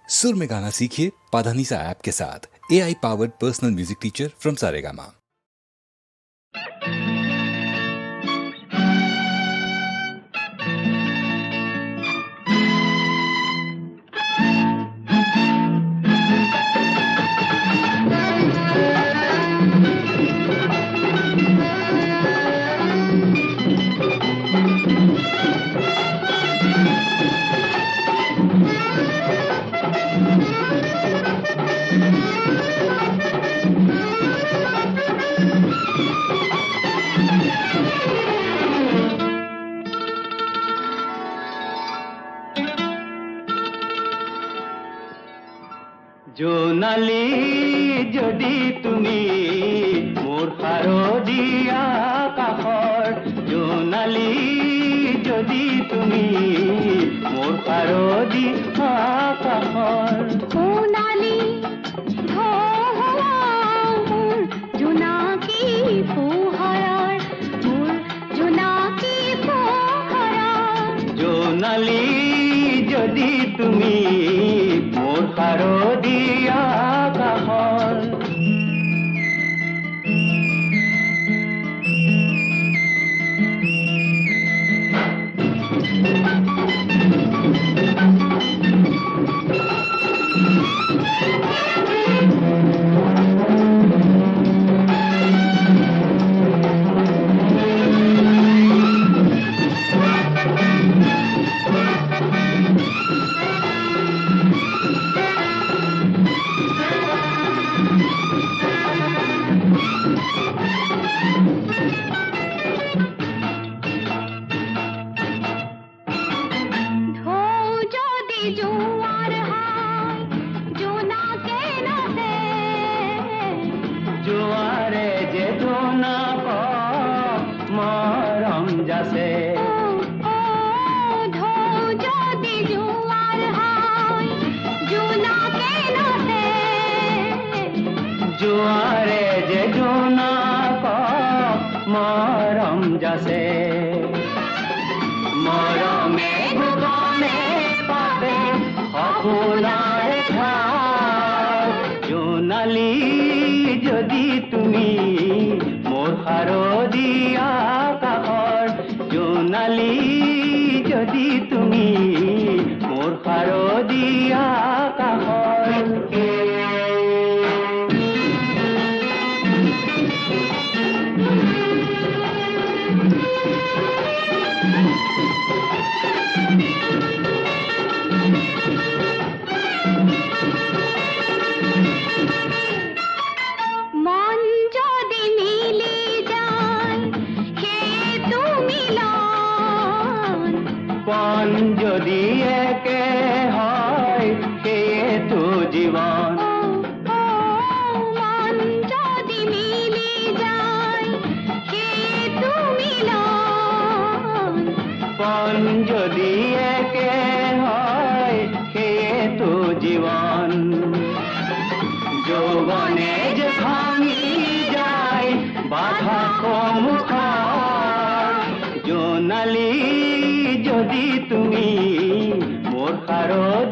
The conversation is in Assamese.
सुर में गाना सीखिए पाधानीसा ऐप के साथ। AI powered personal music teacher from Saregama. Jonali যদি তুমি মোৰ শাৰদীয়া কাষৰ, জোনালী যদি তুমি মোৰ শাৰদীয়া কাষৰ, সোণালী মোৰ জোনাকী পোহৰৰ, মোৰ জোনাকী পোহৰৰ, জোনালী যদি তুমি মোৰ শাৰদীয়া কাষৰ। জোৱাৰ হয় জোনাকে নাচে, জোৱাৰে যে জোনাক মৰম যাচে, যদি জোৱাৰ হয় জোনাকে নাচে, জোৱাৰে যে জোনাক মৰম যাচে, মৰমে ভুৱনে পাতে সপোনাৰ ঠাই, জোনালী যদি তুমি মোৰ শাৰদীয়া কাষৰ, জোনালী যদি তুমি মোৰ শাৰদীয়া কাষৰ। মন যদি মিলি যায় সেইটো মিলন, পণ যদি একে হয় সেয়েতো জীৱন, মন যদি মিলি যায় সেইটো মিলন, পণ যদি একে হয় সেয়েতো জীৱন, যৌৱনে যে ভাঙি যায় বাধা সন্মুখৰ, জোনালী যদি তুমি মোৰ শাৰদীয়া